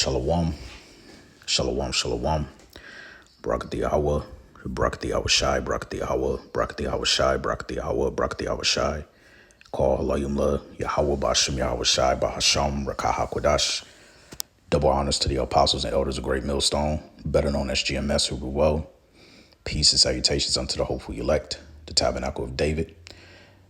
Shalom, shalom, shalom. Barak Yahweh, Barak Yahweh Shai, Barak Yahweh, Barak Yahweh Shai, Barak Yahweh, Barak Yahweh Shai. Call Halayumla, Yahweh Bashem Yahweh Shai, Bahasham, Rakah HaKodash. Double honors to the apostles and elders of Great Millstone, better known as GMS, who grew well. Peace and salutations unto the hopeful elect, the tabernacle of David,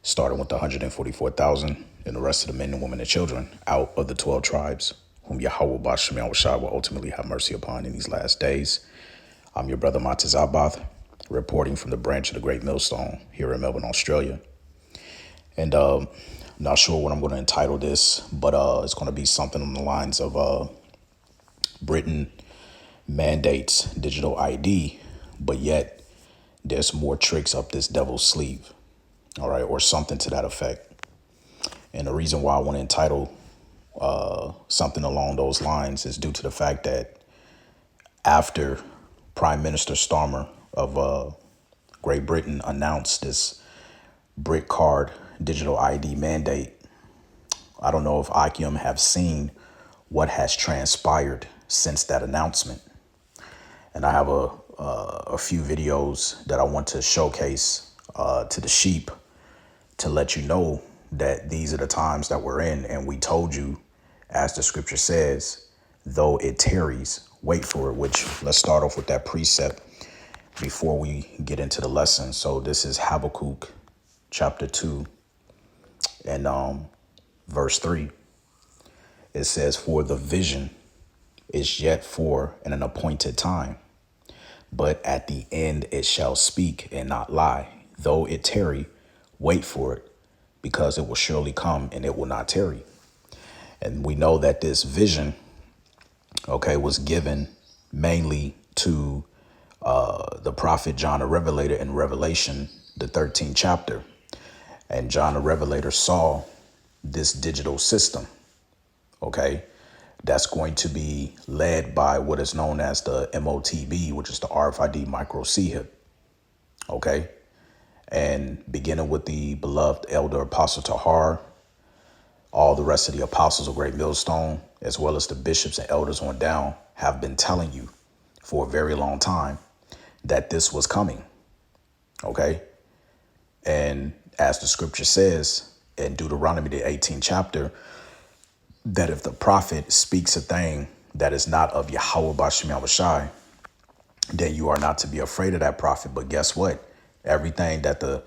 starting with the 144,000 and the rest of the men and women and children out of the 12 tribes, whom Yahweh Bashem Yahweh Shai will ultimately have mercy upon in these last days. I'm your brother Matazabath, reporting from the branch of the Great Millstone here in Melbourne, Australia. And not sure what I'm going to entitle this, but it's going to be something on the lines of Britain mandates digital ID, but yet there's more tricks up this devil's sleeve, all right, or something to that effect. And the reason why I want to entitle something along those lines is due to the fact that after Prime Minister Starmer of Great Britain announced this brick card digital ID mandate, I don't know if Akim have seen what has transpired since that announcement. And I have a few videos that I want to showcase to the sheep to let you know that these are the times that we're in. And we told you, as the scripture says, though it tarries, wait for it, which let's start off with that precept before we get into the lesson. So this is Habakkuk chapter 2 and verse 3. It says, for the vision is yet for an appointed time, but at the end it shall speak and not lie. Though it tarry, wait for it, because it will surely come and it will not tarry. And we know that this vision, okay, was given mainly to the prophet John the Revelator in Revelation, the 13th chapter. And John the Revelator saw this digital system, okay, that's going to be led by what is known as the MOTB, which is the RFID micro CHIP, okay? And beginning with the beloved elder Apostle Tahar, all the rest of the apostles of Great Millstone, as well as the bishops and elders on down, have been telling you for a very long time that this was coming, okay? And as the scripture says in Deuteronomy, the 18th chapter, that if the prophet speaks a thing that is not of Yahweh Bashem Yahweh Shai, then you are not to be afraid of that prophet. But guess what? Everything that the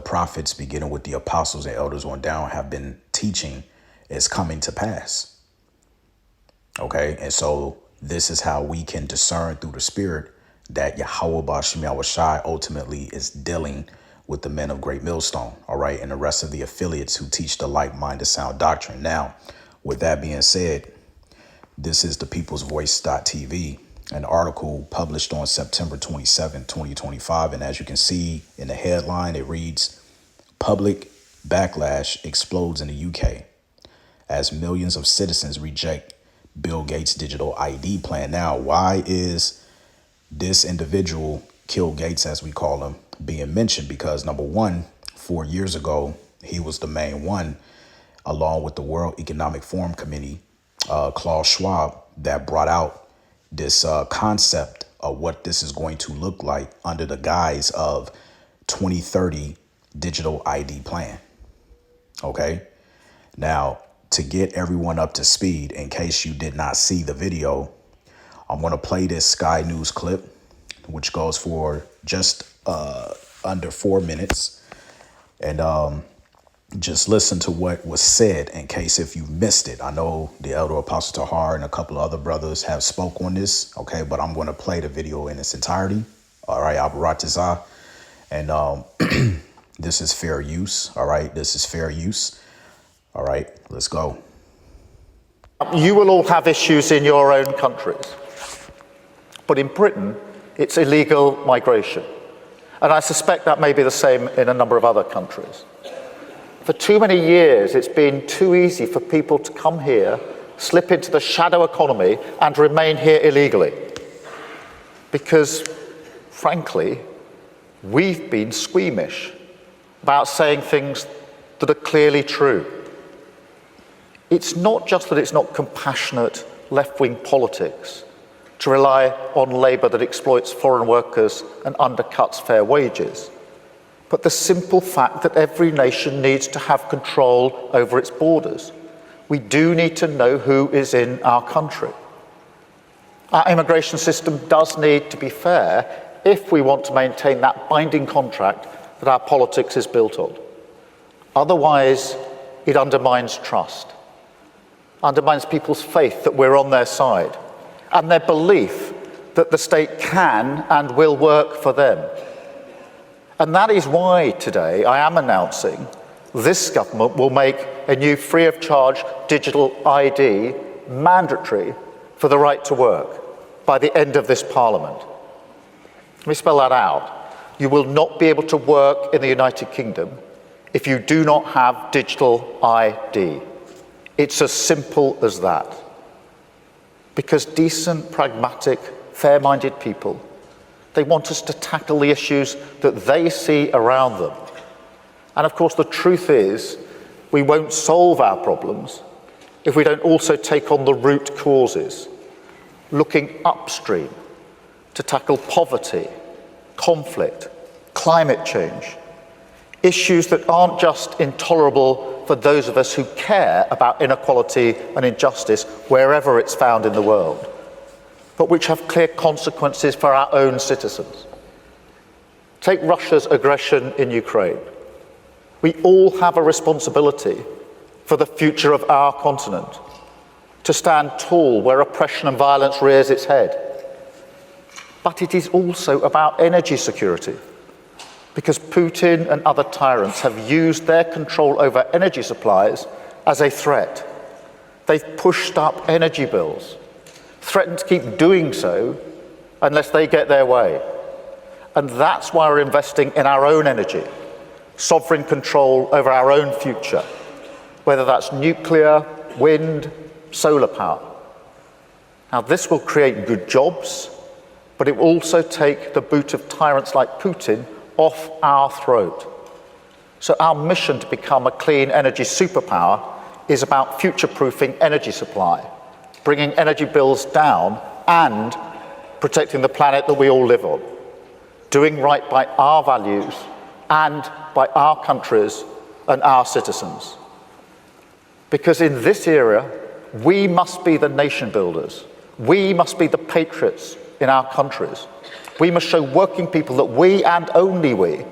prophets, beginning with the apostles and elders on down, have been teaching is coming to pass. Okay, and so this is how we can discern through the spirit that Yahweh Bashem Yahweh Shai ultimately is dealing with the men of Great Millstone, all right, and the rest of the affiliates who teach the like-minded sound doctrine. Now, with that being said, this is the People's Voice.tv, an article published on September 27, 2025. And as you can see in the headline, it reads, public backlash explodes in the UK as millions of citizens reject Bill Gates' digital ID plan. Now, why is this individual, Kill Gates, as we call him, being mentioned? Because number one, 4 years ago, he was the main one, along with the World Economic Forum Committee, Klaus Schwab, that brought out this concept of what this is going to look like under the guise of 2030 digital ID plan. Okay. Now, to get everyone up to speed, in case you did not see the video, I'm going to play this Sky News clip, which goes for just under 4 minutes. And just listen to what was said in case if you missed it. I know the elder Apostle Tahar and a couple of other brothers have spoke on this, okay, but I'm going to play the video in its entirety. All right, Abaratizah. And this is fair use. All right, this is fair use. All right, let's go. You will all have issues in your own countries, but in Britain, it's illegal migration. And I suspect that may be the same in a number of other countries. For too many years, it's been too easy for people to come here, slip into the shadow economy, and remain here illegally. Because, frankly, we've been squeamish about saying things that are clearly true. It's not just that it's not compassionate, left-wing politics to rely on labour that exploits foreign workers and undercuts fair wages, but the simple fact that every nation needs to have control over its borders. We do need to know who is in our country. Our immigration system does need to be fair if we want to maintain that binding contract that our politics is built on. Otherwise, it undermines trust, undermines people's faith that we're on their side, and their belief that the state can and will work for them. And that is why today I am announcing this government will make a new free of charge digital ID mandatory for the right to work by the end of this Parliament. Let me spell that out. You will not be able to work in the United Kingdom if you do not have digital ID. It's as simple as that. Because decent, pragmatic, fair-minded people, they want us to tackle the issues that they see around them. And of course, the truth is, we won't solve our problems if we don't also take on the root causes, looking upstream to tackle poverty, conflict, climate change, issues that aren't just intolerable for those of us who care about inequality and injustice wherever it's found in the world, but which have clear consequences for our own citizens. Take Russia's aggression in Ukraine. We all have a responsibility for the future of our continent, to stand tall where oppression and violence rears its head. But it is also about energy security, because Putin and other tyrants have used their control over energy supplies as a threat. They've pushed up energy bills, threatened to keep doing so unless they get their way. And that's why we're investing in our own energy, sovereign control over our own future, whether that's nuclear, wind, solar power. Now, this will create good jobs, but it will also take the boot of tyrants like Putin off our throat. So our mission to become a clean energy superpower is about future-proofing energy supply, bringing energy bills down and protecting the planet that we all live on, doing right by our values and by our countries and our citizens. Because in this era, we must be the nation builders. We must be the patriots in our countries. We must show working people that we, and only we,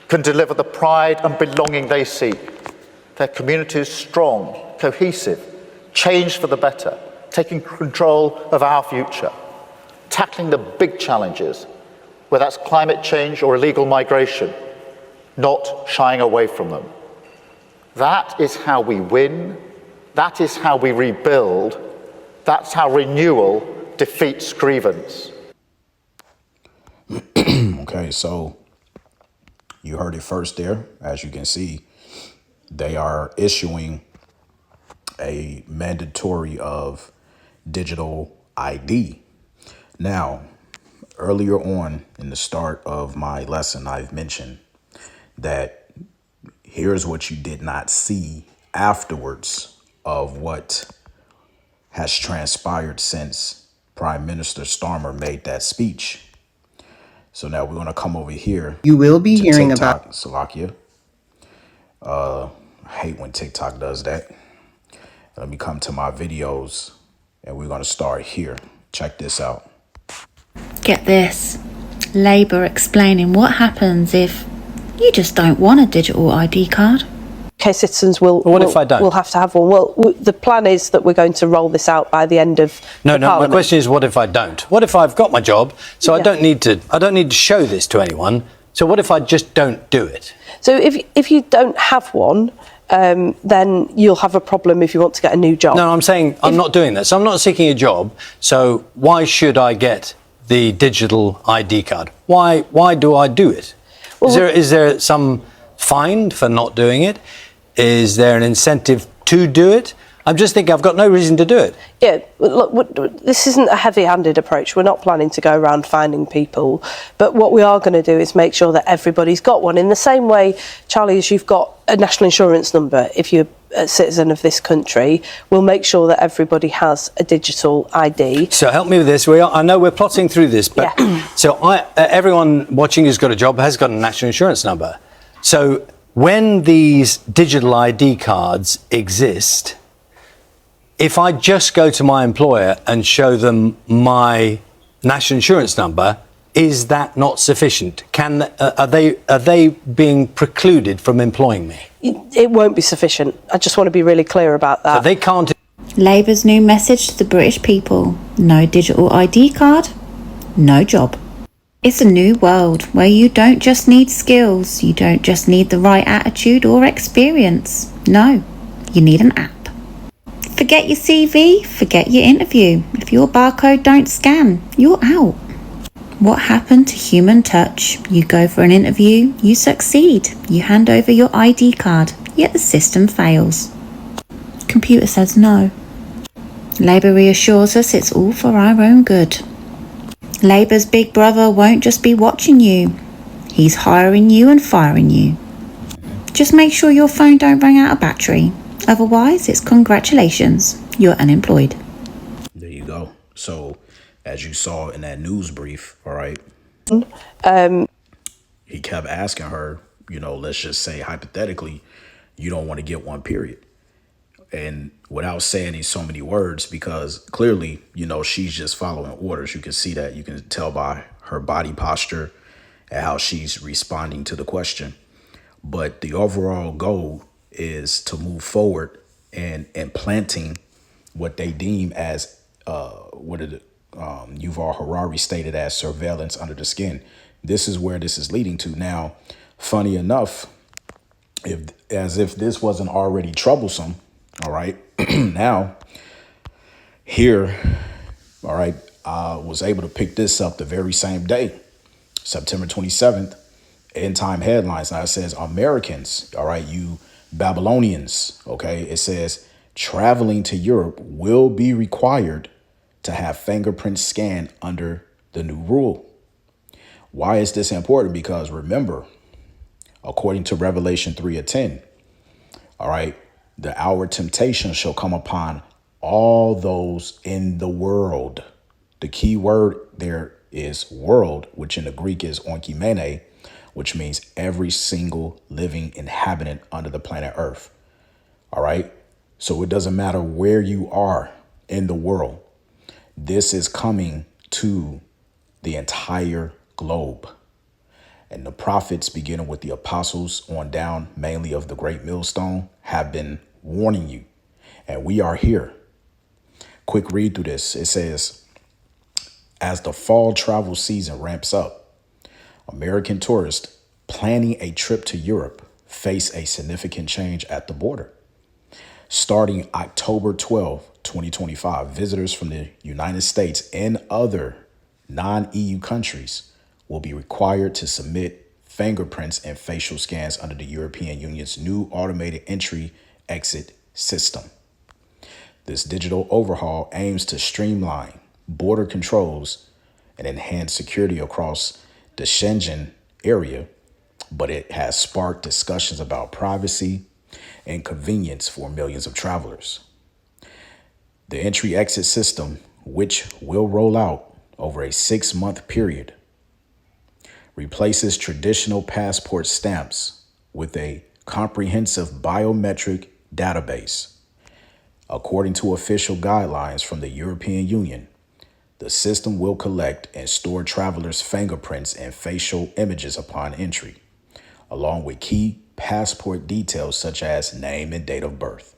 can deliver the pride and belonging they seek. Their communities strong, cohesive, changed for the better, taking control of our future, tackling the big challenges, whether that's climate change or illegal migration, not shying away from them. That is how we win. That is how we rebuild. That's how renewal defeats grievance. Okay, so you heard it first there. As you can see, they are issuing a mandatory of digital ID. Now, earlier on in the start of my lesson, I've mentioned that here's what you did not see afterwards of what has transpired since Prime Minister Starmer made that speech. So now we're going to come over here. You will be hearing TikTok, about Slovakia. I hate when TikTok does that. Let me come to my videos and we're going to start here. Check this out. Get this. Labour explaining what happens if you just don't want a digital ID card. UK citizens will have to have one. Well, the plan is that we're going to roll this out by the end of No, Parliament. my question is, what if I don't? What if I've got my job, so I don't need to show this to anyone. So what if I just don't do it? So if you don't have one, then you'll have a problem if you want to get a new job. No, I'm saying I'm not doing that. So I'm not seeking a job. So why should I get the digital ID card? Why do I do it? Well, Is there some fine for not doing it? Is there an incentive to do it? I'm just thinking I've got no reason to do it. Yeah, look, this isn't a heavy-handed approach. We're not planning to go around finding people. But what we are going to do is make sure that everybody's got one. In the same way, Charlie, as you've got a national insurance number, if you're a citizen of this country, we'll make sure that everybody has a digital ID. So help me with this. I know we're plotting through this, but so everyone watching who's got a job has got a national insurance number. So when these digital ID cards exist, if I just go to my employer and show them my national insurance number, is that not sufficient? Are they being precluded from employing me? It won't be sufficient. I just want to be really clear about that. So they can't. Labour's new message to the British people: no digital ID card, no job. It's a new world where you don't just need skills, you don't just need the right attitude or experience. No, you need an app. Forget your CV, forget your interview. If your barcode don't scan, you're out. What happened to human touch? You go for an interview, you succeed, you hand over your ID card, yet the system fails. Computer says no. Labour reassures us it's all for our own good. Labour's big brother won't just be watching you, he's hiring you and firing you. Just make sure your phone don't run out of battery. Otherwise, it's congratulations, you're unemployed. There you go. So, as you saw in that news brief, all right, he kept asking her, let's just say hypothetically, you don't want to get one, period. And without saying in so many words, because clearly, she's just following orders. You can see that. You can tell by her body posture and how she's responding to the question. But the overall goal is to move forward and implanting what they deem as Yuval Harari stated as surveillance under the skin. This is where this is leading to. Now, funny enough, as if this wasn't already troublesome, all right, now here, all right, I was able to pick this up the very same day, September 27th, End Time Headlines. Now it says Americans, all right, you Babylonians, okay, it says traveling to Europe will be required to have fingerprints scanned under the new rule. Why is this important? Because remember, according to Revelation 3:10, all right, the hour of temptation shall come upon all those in the world. The key word there is world, which in the Greek is oikoumene, which means every single living inhabitant under the planet Earth. All right. So it doesn't matter where you are in the world. This is coming to the entire globe. And the prophets, beginning with the apostles on down, mainly of the Great Millstone, have been warning you. And we are here. Quick read through this. It says, as the fall travel season ramps up, American tourists planning a trip to Europe face a significant change at the border. Starting October 12, 2025, visitors from the United States and other non-EU countries will be required to submit fingerprints and facial scans under the European Union's new automated entry-exit system. This digital overhaul aims to streamline border controls and enhance security across the Schengen area, but it has sparked discussions about privacy and convenience for millions of travelers. The entry-exit system, which will roll out over a 6-month period, replaces traditional passport stamps with a comprehensive biometric database. According to official guidelines from the European Union, the system will collect and store travelers' fingerprints and facial images upon entry, along with key passport details such as name and date of birth.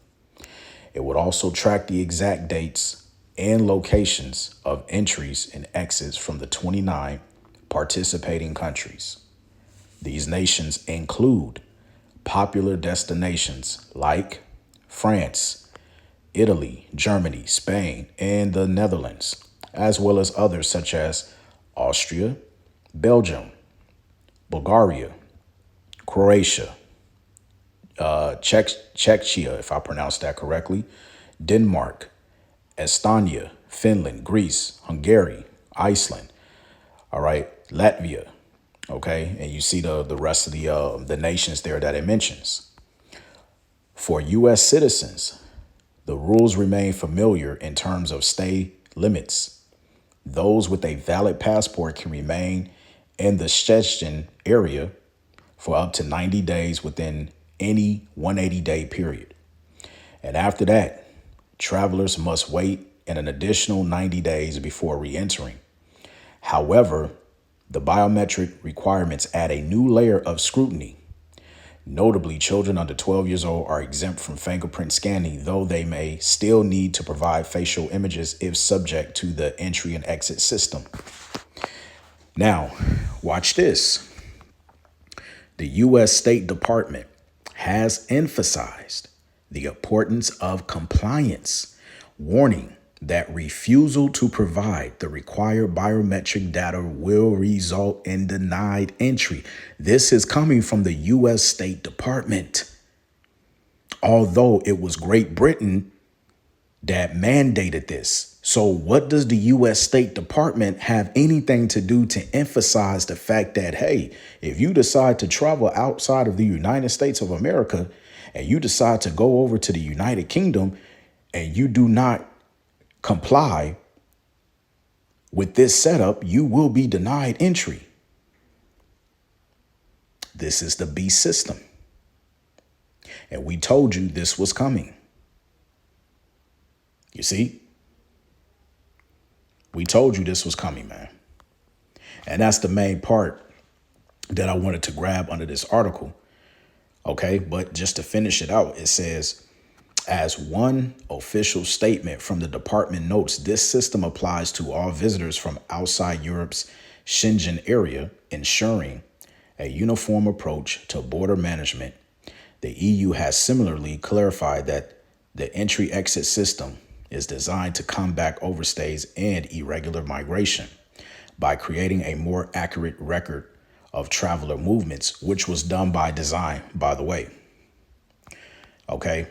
It would also track the exact dates and locations of entries and exits from the 29 participating countries. These nations include popular destinations like France, Italy, Germany, Spain, and the Netherlands, as well as others such as Austria, Belgium, Bulgaria, Croatia, Czechia, if I pronounced that correctly, Denmark, Estonia, Finland, Greece, Hungary, Iceland, all right, Latvia, okay, and you see the rest of the nations there that it mentions. For U.S. citizens, the rules remain familiar in terms of stay limits. Those with a valid passport can remain in the Schengen area for up to 90 days within any 180-day period. And after that, travelers must wait an additional 90 days before re-entering. However, the biometric requirements add a new layer of scrutiny. Notably, children under 12 years old are exempt from fingerprint scanning, though they may still need to provide facial images if subject to the entry and exit system. Now, watch this. The U.S. State Department has emphasized the importance of compliance, warning that refusal to provide the required biometric data will result in denied entry. This is coming from the U.S. State Department. Although it was Great Britain that mandated this. So what does the U.S. State Department have anything to do to emphasize the fact that, hey, if you decide to travel outside of the United States of America and you decide to go over to the United Kingdom and you do not comply with this setup, you will be denied entry. This is the beast system. And we told you this was coming. You see? We told you this was coming, man. And that's the main part that I wanted to grab under this article. Okay, but just to finish it out, it says, as one official statement from the department notes, this system applies to all visitors from outside Europe's Schengen area, ensuring a uniform approach to border management. The EU has similarly clarified that the entry-exit system is designed to combat overstays and irregular migration by creating a more accurate record of traveler movements, which was done by design, by the way. Okay.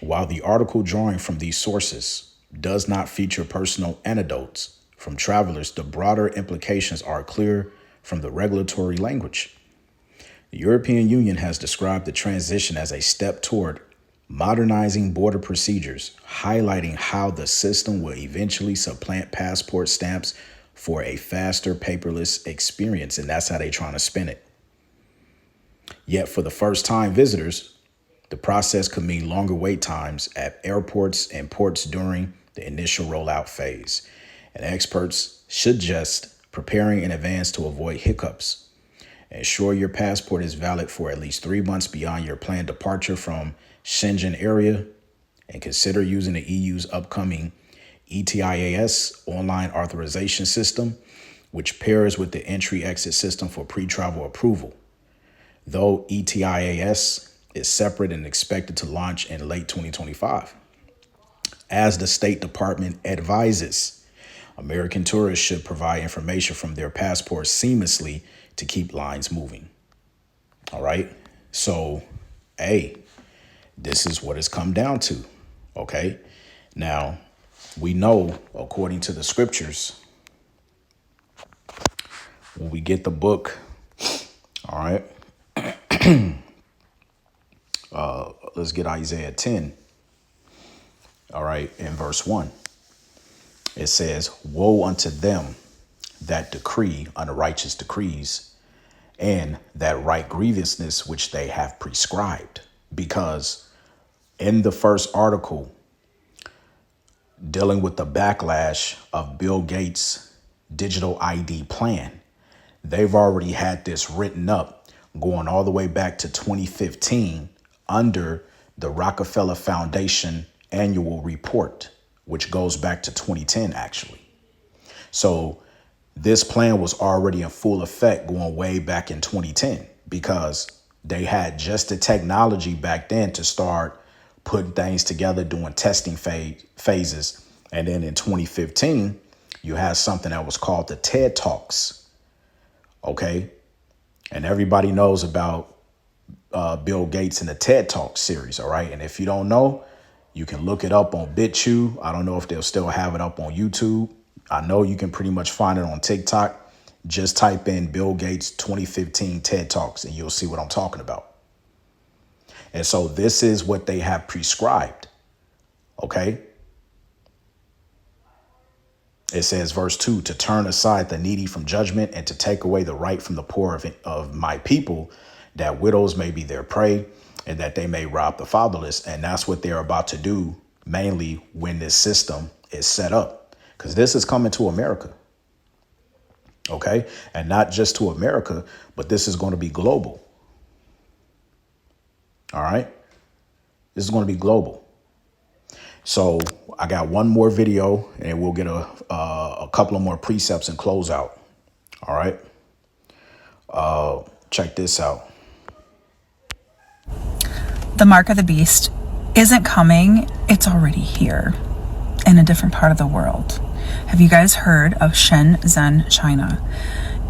While the article drawing from these sources does not feature personal anecdotes from travelers, the broader implications are clear from the regulatory language. The European Union has described the transition as a step toward modernizing border procedures, highlighting how the system will eventually supplant passport stamps for a faster paperless experience. And that's how they're trying to spin it. Yet for the first time visitors, the process could mean longer wait times at airports and ports during the initial rollout phase. And experts suggest preparing in advance to avoid hiccups. Ensure your passport is valid for at least 3 months beyond your planned departure from Schengen area, and consider using the EU's upcoming ETIAS online authorization system, which pairs with the entry-exit system for pre-travel approval. Though ETIAS is separate and expected to launch in late 2025. As the State Department advises, American tourists should provide information from their passports seamlessly to keep lines moving. All right. So, hey, this is what it's come down to. Okay. Now, we know, according to the scriptures, when we get the book, all right, let's get Isaiah 10. All right, in verse 1, it says, woe unto them that decree unrighteous decrees, and that write grievousness which they have prescribed. Because in the first article, dealing with the backlash of Bill Gates' digital ID plan, they've already had this written up going all the way back to 2015 under the Rockefeller Foundation annual report, which goes back to 2010, actually. So this plan was already in full effect going way back in 2010, because they had just the technology back then to start putting things together, doing testing phases. And then in 2015, you had something that was called the TED Talks. OK, and everybody knows about Bill Gates and the TED Talk series. All right. And if you don't know, You can look it up on BitChute. I don't know if they'll still have it up on YouTube. I know you can pretty much find it on TikTok. Just type in Bill Gates 2015 TED Talks and you'll see what I'm talking about. And so this is what they have prescribed. Okay. It says, verse 2, to turn aside the needy from judgment and to take away the right from the poor of my people, that widows may be their prey and that they may rob the fatherless. And that's what they're about to do, mainly when this system is set up, because this is coming to America. OK, and not just to America, but this is going to be global. All right. This is going to be global. So I got one more video and we'll get a couple of more precepts and close out. All right. Check this out. The mark of the beast isn't coming. It's already here in a different part of the world. Have you guys heard of Shenzhen, China?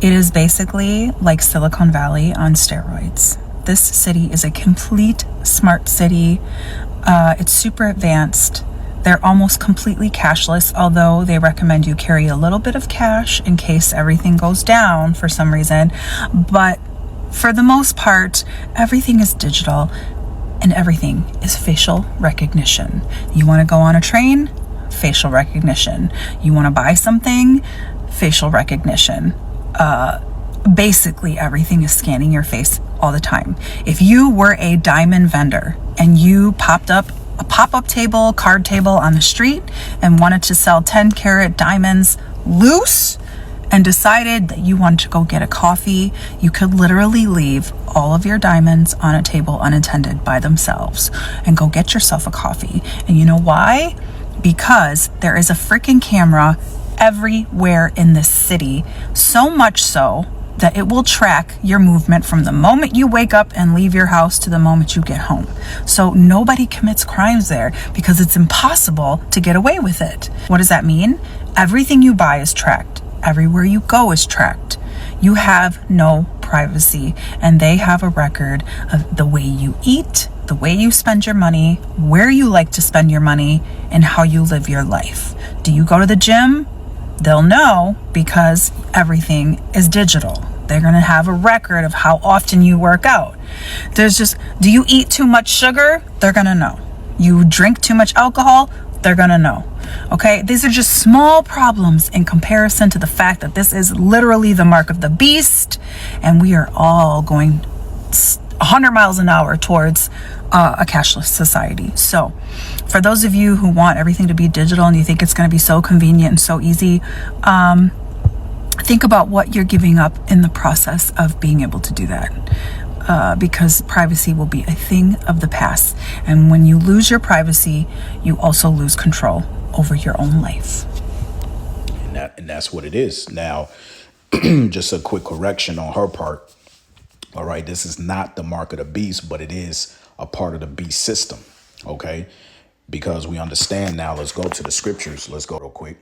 It is basically like Silicon Valley on steroids. This city is a complete smart city. It's super advanced. They're almost completely cashless, although they recommend you carry a little bit of cash in case everything goes down for some reason. But for the most part, everything is digital and everything is facial recognition. You want to go on a train? Facial recognition. You want to buy something? Facial recognition. Basically everything is scanning your face all the time. If you were a diamond vendor and you popped up a pop-up table, card table on the street and wanted to sell 10-carat diamonds loose and decided that you wanted to go get a coffee, you could literally leave all of your diamonds on a table unattended by themselves and go get yourself a coffee. And you know why? Because there is a freaking camera everywhere in this city, so much so that it will track your movement from the moment you wake up and leave your house to the moment you get home. So nobody commits crimes there because it's impossible to get away with it. What does that mean? Everything you buy is tracked. Everywhere you go is tracked. You have no privacy, and they have a record of the way you eat, the way you spend your money, where you like to spend your money, and how you live your life. Do you go to the gym? They'll know because everything is digital. They're going to have a record of how often you work out. Do you eat too much sugar? They're going to know. You drink too much alcohol? They're going to know. Okay, these are just small problems in comparison to the fact that this is literally the mark of the beast, and we are all going 100 miles an hour towards a cashless society. So for those of you who want everything to be digital and you think it's going to be so convenient and so easy, think about what you're giving up in the process of being able to do that. Because privacy will be a thing of the past. And when you lose your privacy, you also lose control over your own life. And that's what it is. Now, just a quick correction on her part. All right, this is not the mark of the beast, but it is a part of the beast system. Okay, because we understand now. Let's go to the scriptures. Let's go real quick.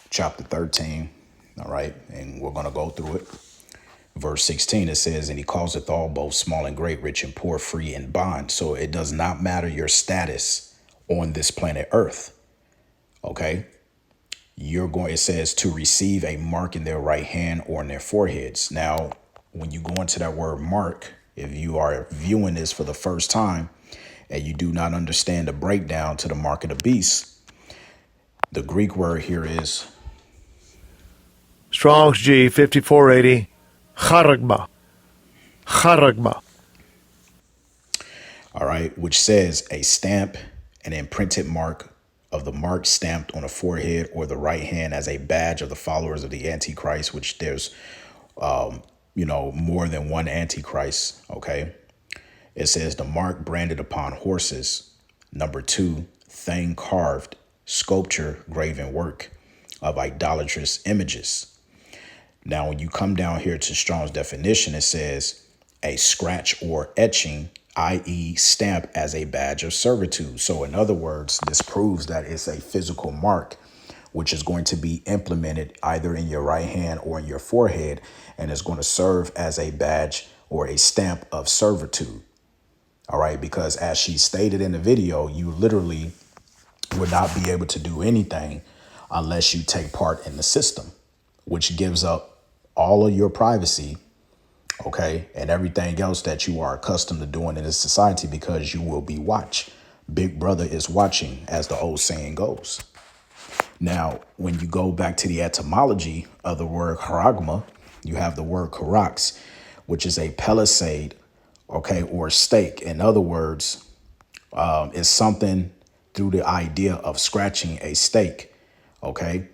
Chapter 13. All right, and we're going to go through it. Verse 16, it says, and he causeth all, both small and great, rich and poor, free and bond. So it does not matter your status on this planet Earth. OK, it says to receive a mark in their right hand or in their foreheads. Now, when you go into that word mark, if you are viewing this for the first time and you do not understand the breakdown to the mark of the beast, the Greek word here is Strong's G 5480. Charagma. All right, which says a stamp, an imprinted mark of the mark stamped on the forehead or the right hand as a badge of the followers of the Antichrist, which there's, more than one Antichrist. OK, it says the mark branded upon horses. Number 2, thing carved, sculpture, graven work of idolatrous images. Now, when you come down here to Strong's definition, it says a scratch or etching, i.e. stamp as a badge of servitude. So in other words, this proves that it's a physical mark, which is going to be implemented either in your right hand or in your forehead, and is going to serve as a badge or a stamp of servitude. All right, because as she stated in the video, you literally would not be able to do anything unless you take part in the system, which gives up all of your privacy, okay, and everything else that you are accustomed to doing in this society, because you will be watched. Big brother is watching, as the old saying goes. Now, when you go back to the etymology of the word charagma, you have the word charax, which is a palisade, okay, or stake. In other words, it's something through the idea of scratching a stake, okay?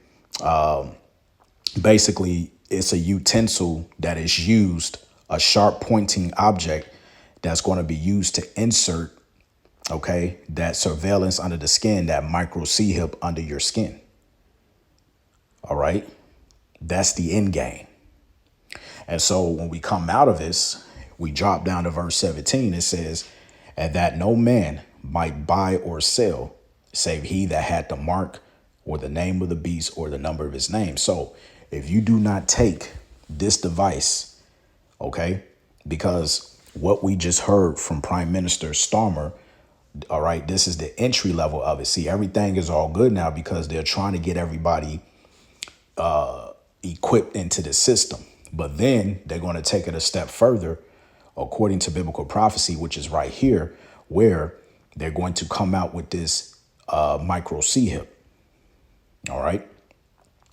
Basically, it's a utensil that is used, a sharp pointing object that's going to be used to insert, okay, that surveillance under the skin, that micro C-hip under your skin. All right, that's the end game. And so when we come out of this, we drop down to verse 17. It says, and that no man might buy or sell, save he that had the mark or the name of the beast or the number of his name. So if you do not take this device, okay, because what we just heard from Prime Minister Starmer, all right, this is the entry level of it. See, everything is all good now because they're trying to get everybody equipped into the system. But then they're going to take it a step further, according to biblical prophecy, which is right here, where they're going to come out with this micro C-hip. All right.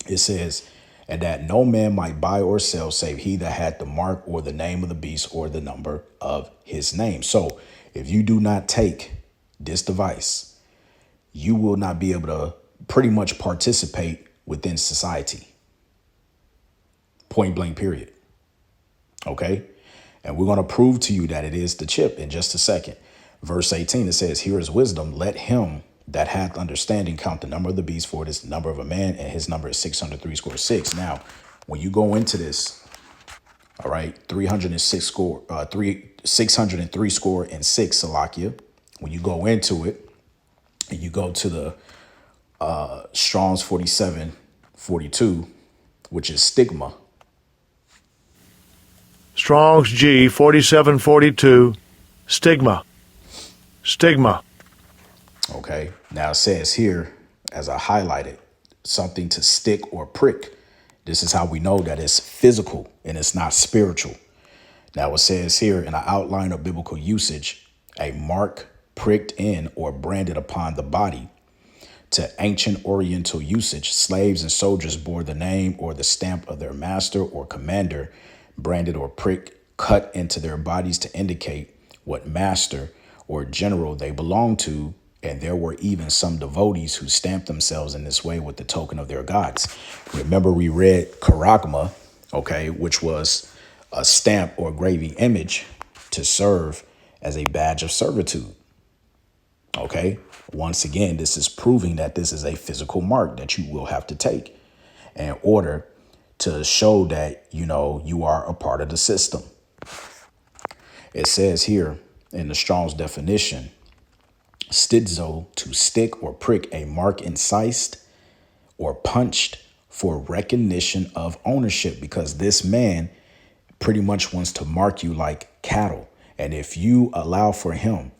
It says, and that no man might buy or sell save he that had the mark or the name of the beast or the number of his name. So if you do not take this device, you will not be able to pretty much participate within society. Point blank, period. Okay. And we're going to prove to you that it is the chip in just a second. Verse 18, it says, here is wisdom. Let him that hath understanding count the number of the beast, for it is the number of a man, and his number is 603. Now, when you go into this, all right, 603 and 6, Salakia, when you go into it and you go to the Strong's 4742, which is stigma. Strong's G 4742, stigma. Stigma. Okay. Now it says here, as I highlighted, something to stick or prick. This is how we know that it's physical and it's not spiritual. Now it says here in an outline of biblical usage, a mark pricked in or branded upon the body. To ancient Oriental usage, slaves and soldiers bore the name or the stamp of their master or commander, branded or prick cut into their bodies to indicate what master or general they belonged to. And there were even some devotees who stamped themselves in this way with the token of their gods. Remember, we read charagma, okay, which was a stamp or graving image to serve as a badge of servitude. Okay, once again, this is proving that this is a physical mark that you will have to take in order to show that, you know, you are a part of the system. It says here in the Strong's definition, stidzo, to stick or prick, a mark incised or punched for recognition of ownership, because this man pretty much wants to mark you like cattle. And if you allow for him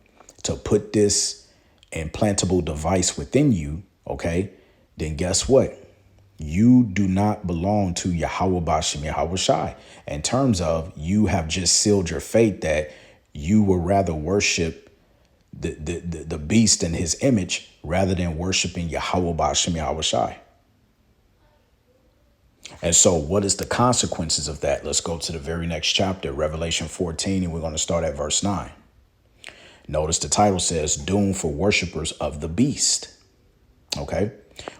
to put this implantable device within you, okay, then guess what? You do not belong to Yahweh Bashem Yahweh Shai. In terms of, you have just sealed your fate that you would rather worship the beast and his image rather than worshiping Yahweh Bashem Yahweh Shai. And so what is the consequences of that? Let's go to the very next chapter, Revelation 14, and we're going to start at verse 9. Notice the title says, Doom for worshipers of the beast. Okay,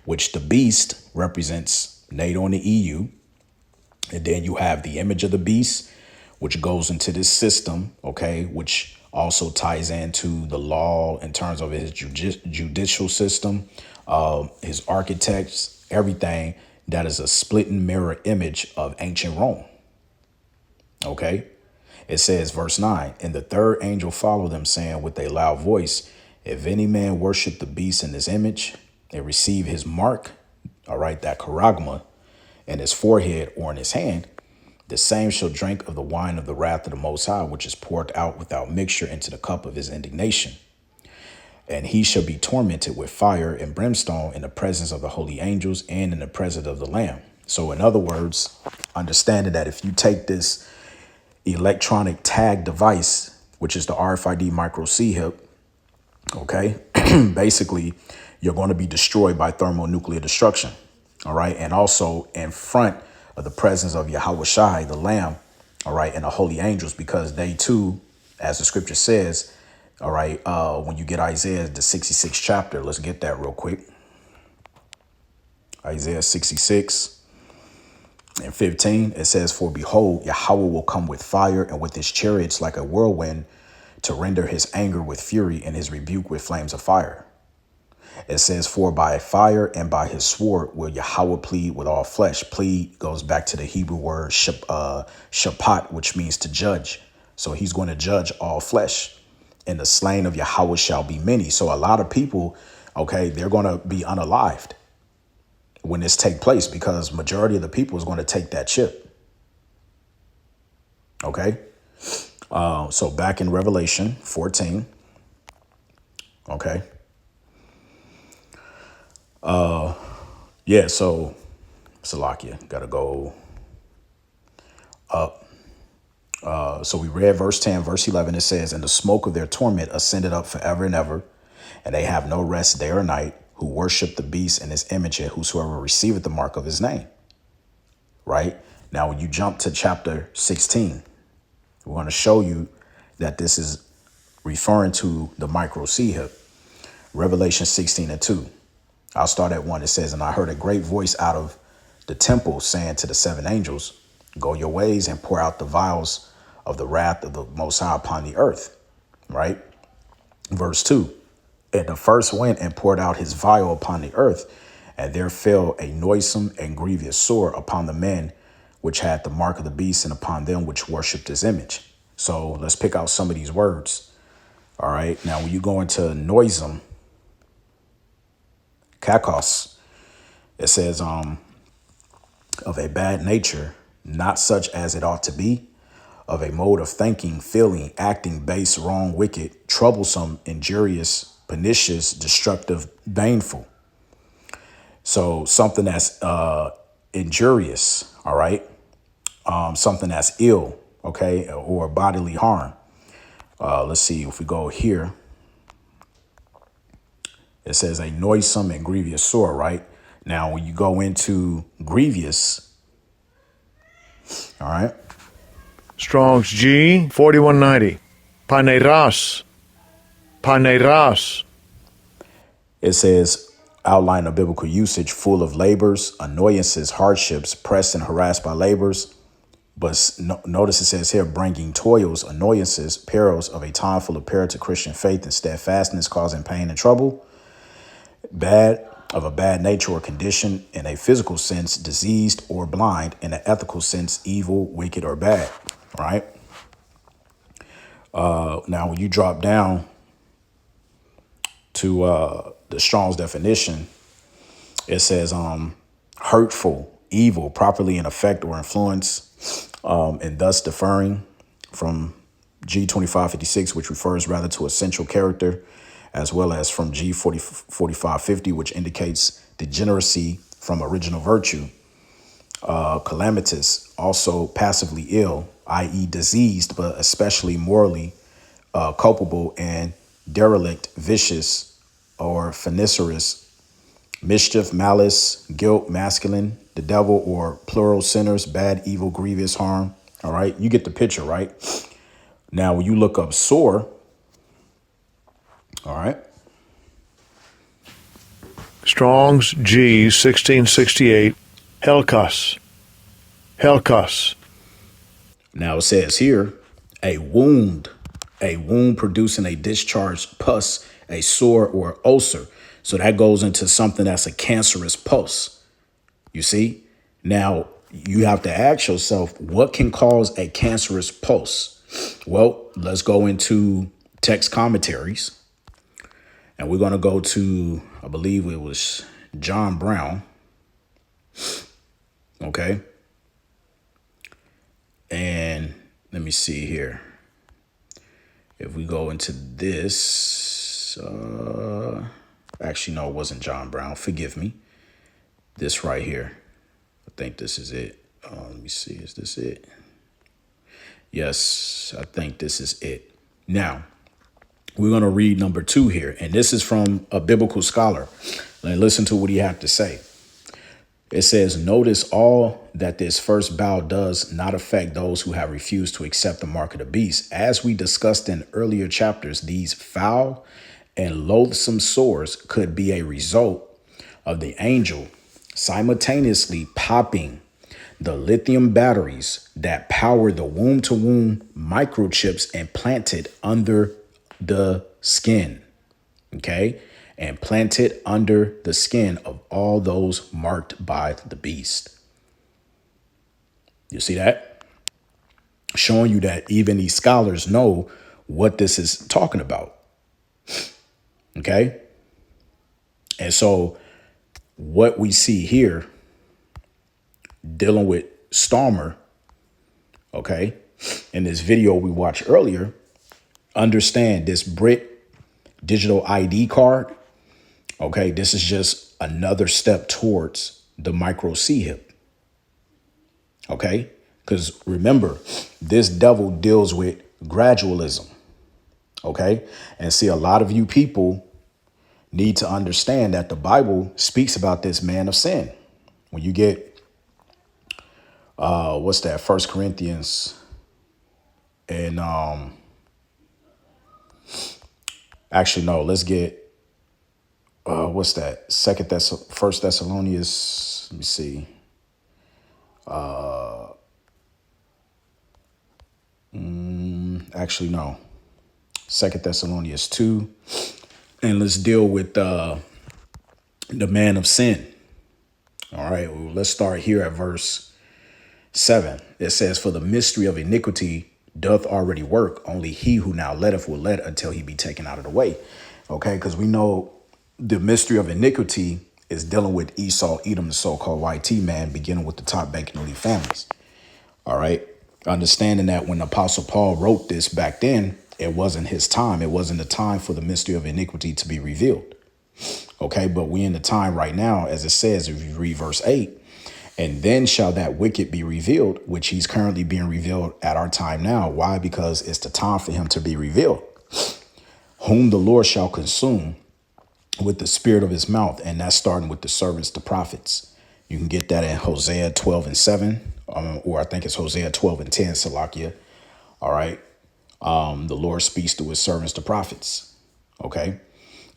which the beast represents NATO and the EU. And then you have the image of the beast, which goes into this system, okay, which also ties into the law in terms of his judicial system, his architects, everything that is a split and mirror image of ancient Rome. Okay. It says, verse 9, and the third angel followed them, saying with a loud voice, if any man worship the beast in his image and receive his mark, all right, that charagma, in his forehead or in his hand, The same shall drink of the wine of the wrath of the Most High, which is poured out without mixture into the cup of his indignation. And he shall be tormented with fire and brimstone in the presence of the holy angels and in the presence of the Lamb. So in other words, understanding that if you take this electronic tag device, which is the RFID micro C hip, okay, basically you're going to be destroyed by thermonuclear destruction. All right. And also in front of the presence of Yahweh Shai, the Lamb, all right, and the holy angels, because they too, as the scripture says, all right, when you get Isaiah, the 66th chapter, let's get that real quick. Isaiah 66 and 15, it says, for behold, Yahweh will come with fire and with his chariots like a whirlwind to render his anger with fury and his rebuke with flames of fire. It says, for by fire and by his sword will Yahweh plead with all flesh. Plead goes back to the Hebrew word shapat, which means to judge. So he's going to judge all flesh. And the slain of Yahweh shall be many. So a lot of people, okay, they're going to be unalived when this take place, because majority of the people is going to take that chip. Okay. So back in Revelation 14. Okay. Yeah. So Salakia, got to go up. So we read verse 10, verse 11, it says, and the smoke of their torment ascended up forever and ever, and they have no rest day or night, who worship the beast and his image, and whosoever receiveth the mark of his name. Right? Now, when you jump to chapter 16, we're going to show you that this is referring to the micro C hip. Revelation 16 and 2. I'll start at 1. It says, and I heard a great voice out of the temple saying to the 7 angels, go your ways and pour out the vials of the wrath of the Most High upon the earth. Right? Verse 2. And the first went and poured out his vial upon the earth, and there fell a noisome and grievous sore upon the men which had the mark of the beast and upon them which worshipped his image. So let's pick out some of these words. All right. Now, when you go into noisome, kakos, it says of a bad nature, not such as it ought to be, of a mode of thinking, feeling, acting, base, wrong, wicked, troublesome, injurious, pernicious, destructive, baneful. So something that's injurious, all right, something that's ill, okay, or bodily harm. Let's see if we go here. It says a noisome and grievous sore, right? Now, when you go into grievous, all right. Strong's G 4190. Paneras. Paneras. It says outline of biblical usage, full of labors, annoyances, hardships, pressed and harassed by labors. But notice it says here, bringing toils, annoyances, perils of a time full of peril to Christian faith and steadfastness, causing pain and trouble. Bad, of a bad nature or condition, in a physical sense, diseased or blind, in an ethical sense, evil, wicked, or bad. Right? Now, when you drop down to the Strong's definition, it says hurtful, evil, properly in effect or influence, and thus differing from G2556, which refers rather to essential character, as well as from G4550, which indicates degeneracy from original virtue. Calamitous, also passively ill, i.e. diseased, but especially morally culpable, and derelict, vicious, or pernicious, mischief, malice, guilt, masculine, the devil, or plural, sinners, bad, evil, grievous, harm. All right, you get the picture, right? Now, when you look up sore, all right. Strong's G 1668. Helkas. Helkas. Now it says here, a wound producing a discharged pus, a sore or ulcer. So that goes into something that's a cancerous pus. You see? Now you have to ask yourself, what can cause a cancerous pus? Well, let's go into text commentaries. And we're going to go to, I believe it was John Brown. Okay. And let me see here. If we go into this, actually, no, it wasn't John Brown. Forgive me. This right here. I think this is it. Let me see. Is this it? Yes, I think this is it. Now, we're going to read number 2 here. And this is from a biblical scholar. Listen to what he had to say. It says, notice all that this first bow does not affect those who have refused to accept the mark of the beast. As we discussed in earlier chapters, these foul and loathsome sores could be a result of the angel simultaneously popping the lithium batteries that power the womb-to-womb microchips implanted under the skin. Okay? And planted under the skin of all those marked by the beast. You see that? Showing you that even these scholars know what this is talking about. Okay? And so what we see here dealing with Stormer, okay, in this video we watched earlier, understand this BRIT digital ID card. Okay, this is just another step towards the micro C-hip. Okay, because remember, this devil deals with gradualism. Okay, and see, a lot of you people need to understand that the Bible speaks about this man of sin. When you get, what's that, 1 Corinthians and actually, no, let's get, what's that? First Thessalonians. Let me see. Actually, no. 2 Thessalonians 2. And let's deal with the man of sin. All right. Well, let's start here at verse 7. It says, for the mystery of iniquity doth already work. Only he who now letteth will let until he be taken out of the way. Okay. Because we know the mystery of iniquity is dealing with Esau, Edom, the so-called YT man, beginning with the top banking elite families. All right. Understanding that when Apostle Paul wrote this back then, it wasn't his time. It wasn't the time for the mystery of iniquity to be revealed. Okay. But we in the time right now, as it says, if you read verse 8, and then shall that wicked be revealed, which he's currently being revealed at our time now. Why? Because it's the time for him to be revealed, whom the Lord shall consume with the spirit of his mouth. And that's starting with the servants, the prophets. You can get that in Hosea 12:7, or I think it's Hosea 12:10, Salakia. All right. The Lord speaks to his servants, the prophets. Okay.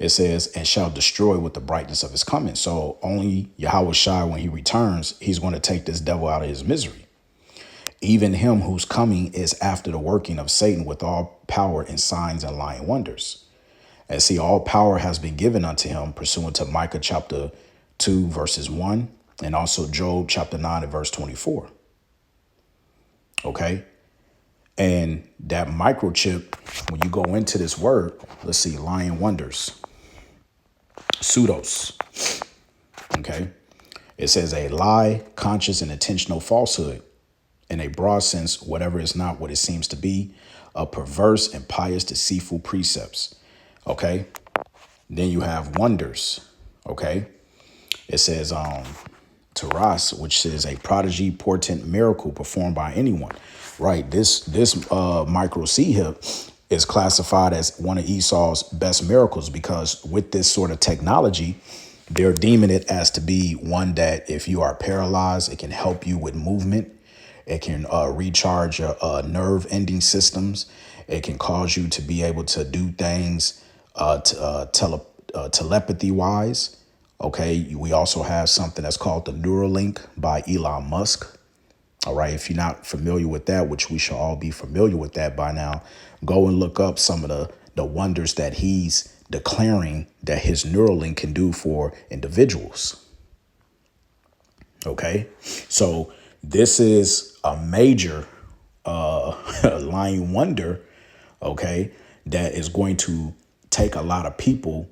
It says, and shall destroy with the brightness of his coming. So only Yahweh Shai, when he returns, he's going to take this devil out of his misery. Even him whose coming is after the working of Satan with all power and signs and lying wonders. And see, all power has been given unto him pursuant to Micah chapter 2, verses 1, and also Job chapter 9 and verse 24. Okay. And that microchip, when you go into this word, let's see, lying wonders, pseudos. Okay. It says a lie, conscious and intentional falsehood. In a broad sense, whatever is not what it seems to be, a perverse and pious, deceitful precepts. Okay. Then you have wonders. Okay. It says, Taras, which says a prodigy, portent, miracle performed by anyone. Right. This micro C-hip is classified as one of Esau's best miracles, because with this sort of technology, they're deeming it as to be one that if you are paralyzed, it can help you with movement. It can recharge your nerve ending systems. It can cause you to be able to do things telepathy wise. OK, we also have something that's called the Neuralink by Elon Musk. All right. If you're not familiar with that, which we should all be familiar with that by now, go and look up some of the wonders that he's declaring that his Neuralink can do for individuals. OK, so this is a major lying wonder. OK, that is going to take a lot of people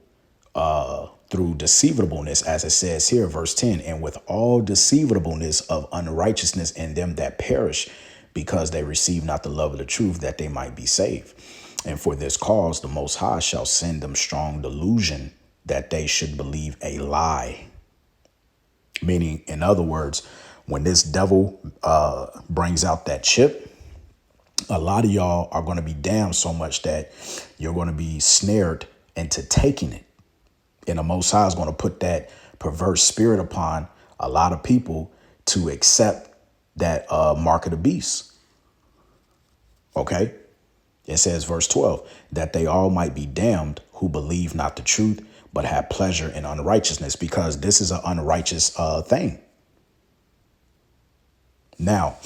through deceivableness, as it says here, verse 10, and with all deceivableness of unrighteousness in them that perish, because they receive not the love of the truth, that they might be saved. And for this cause, the Most High shall send them strong delusion, that they should believe a lie. Meaning, in other words, when this devil brings out that chip, a lot of y'all are going to be damned so much that you're going to be snared into taking it. And the Most High is going to put that perverse spirit upon a lot of people to accept that mark of the beast. Okay? It says, verse 12, that they all might be damned who believe not the truth, but have pleasure in unrighteousness, because this is an unrighteous thing. Now,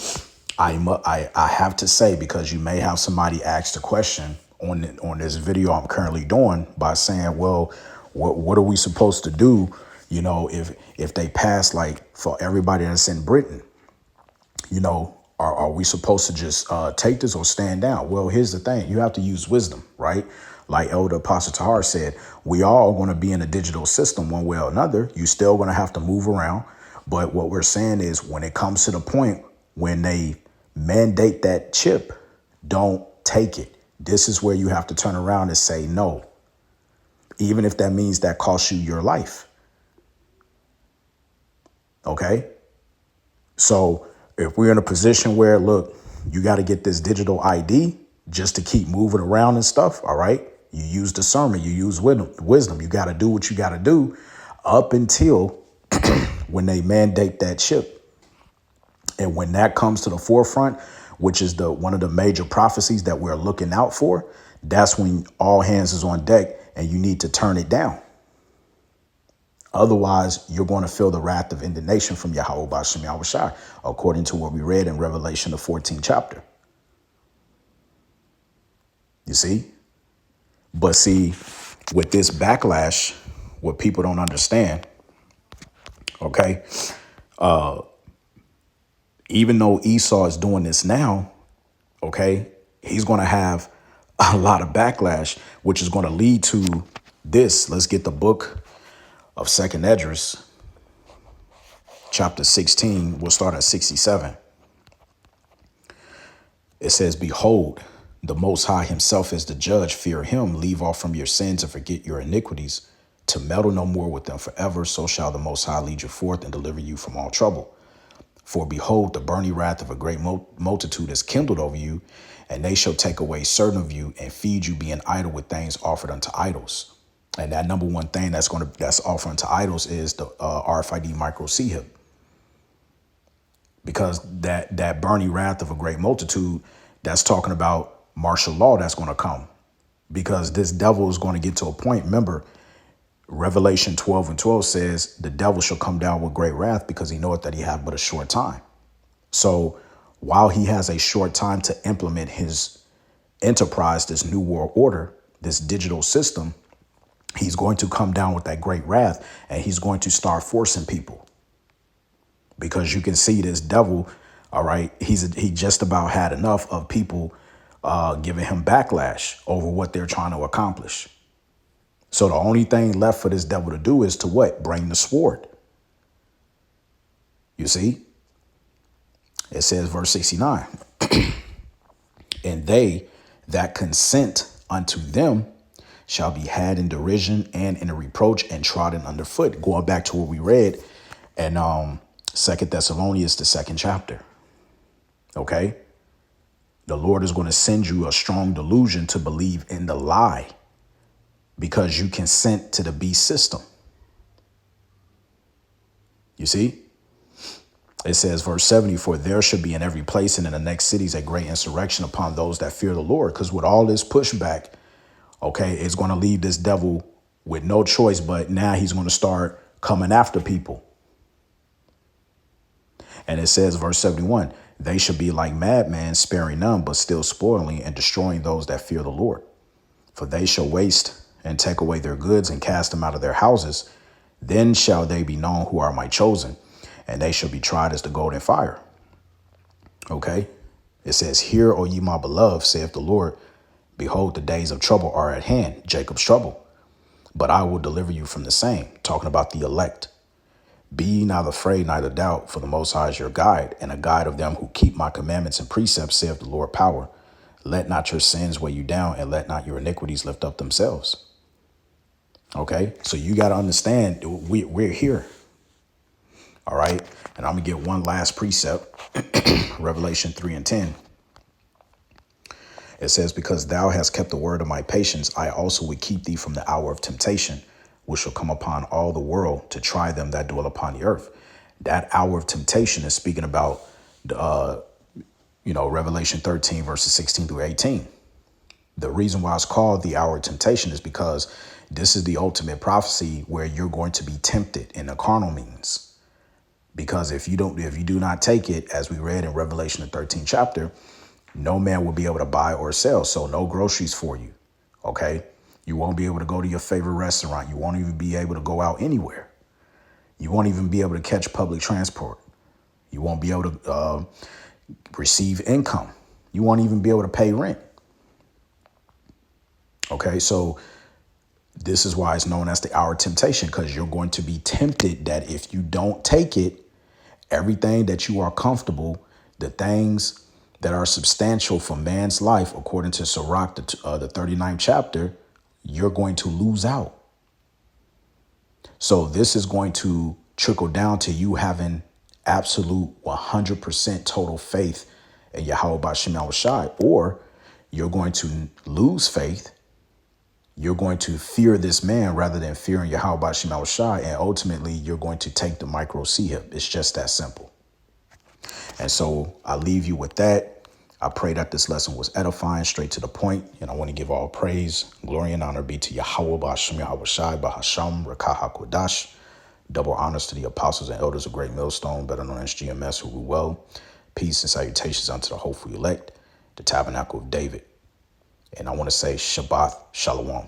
I have to say, because you may have somebody ask the question on this video I'm currently doing by saying, well, what are we supposed to do, you know, if they pass, like, for everybody that's in Britain, you know, are we supposed to just take this or stand down? Well, here's the thing. You have to use wisdom, right? Like Elder Apostle Tahar said, we all going to be in a digital system one way or another. You still going to have to move around. But what we're saying is, when it comes to the point when they mandate that chip, don't take it. This is where you have to turn around and say no, even if that means that costs you your life. Okay? So if we're in a position where, look, you got to get this digital ID just to keep moving around and stuff, all right? You use discernment, you use wisdom. You got to do what you got to do up until when they mandate that chip. And when that comes to the forefront, which is one of the major prophecies that we're looking out for, that's when all hands is on deck and you need to turn it down. Otherwise, you're going to feel the wrath of indignation from Yahweh B'Shem Yahweh Shai, according to what we read in Revelation, the 14th chapter. You see? But see, with this backlash, what people don't understand, okay, even though Esau is doing this now, okay, he's going to have a lot of backlash, which is going to lead to this. Let's get the book of 2nd Esdras, chapter 16. We'll start at 67. It says, behold, the Most High himself is the judge. Fear him, leave off from your sins and forget your iniquities, to meddle no more with them forever. So shall the Most High lead you forth and deliver you from all trouble. For behold, the burning wrath of a great multitude is kindled over you, and they shall take away certain of you and feed you, being idle with things offered unto idols. And that number one thing that's offered unto idols is the RFID micro C-HIP. Because that burning wrath of a great multitude, that's talking about martial law that's going to come. Because this devil is going to get to a point. Remember, Revelation 12:12 says, the devil shall come down with great wrath, because he knoweth that he hath but a short time. So while he has a short time to implement his enterprise, this new world order, this digital system, he's going to come down with that great wrath, and he's going to start forcing people. Because you can see this devil, all right, he just about had enough of people giving him backlash over what they're trying to accomplish. So the only thing left for this devil to do is to what? Bring the sword. You see? It says, verse 69, and they that consent unto them shall be had in derision and in a reproach and trodden underfoot. Going back to what we read in 2 Thessalonians, the 2nd chapter. Okay? The Lord is going to send you a strong delusion to believe in the lie, because you consent to the beast system. You see? It says, verse 70, for there should be in every place and in the next cities a great insurrection upon those that fear the Lord. Because with all this pushback, okay, it's going to leave this devil with no choice, but now he's going to start coming after people. And it says, verse 71, they should be like madmen, sparing none, but still spoiling and destroying those that fear the Lord. For they shall waste and take away their goods and cast them out of their houses. Then shall they be known who are my chosen, and they shall be tried as the gold in fire. Okay. It says, hear, O ye my beloved, saith the Lord, behold, the days of trouble are at hand, Jacob's trouble, but I will deliver you from the same. Talking about the elect. Be ye not afraid, neither doubt, for the Most High is your guide, and a guide of them who keep my commandments and precepts, saith the Lord power. Let not your sins weigh you down, and let not your iniquities lift up themselves. Okay, so you got to understand, we're here. All right, and I'm going to get one last precept, Revelation 3:10. It says, because thou hast kept the word of my patience, I also will keep thee from the hour of temptation, which shall come upon all the world to try them that dwell upon the earth. That hour of temptation is speaking about, Revelation 13, verses 16 through 18. The reason why it's called the hour of temptation is because this is the ultimate prophecy where you're going to be tempted in the carnal means. Because if you do not take it, as we read in Revelation the 13th chapter, no man will be able to buy or sell. So no groceries for you. OK, you won't be able to go to your favorite restaurant. You won't even be able to go out anywhere. You won't even be able to catch public transport. You won't be able to receive income. You won't even be able to pay rent. OK, so this is why it's known as the hour of temptation, because you're going to be tempted that if you don't take it, everything that you are comfortable, the things that are substantial for man's life, according to Sirach, the 39th chapter, you're going to lose out. So this is going to trickle down to you having absolute 100% total faith in Yahweh B'Shem Yahushai, or you're going to lose faith. You're going to fear this man rather than fearing Yahweh B'Shem Yahushai, and ultimately you're going to take the micro C-hip. It's just that simple. And so I leave you with that. I pray that this lesson was edifying, straight to the point. And I want to give all praise, glory, and honor be to Yahweh B'Shem Yahushai B'Hasham Rakah HaKodash. Double honors to the apostles and elders of Great Millstone, better known as GMS, who rule well. Peace and salutations unto the hopeful elect, the Tabernacle of David. And I want to say Shabbat Shalom.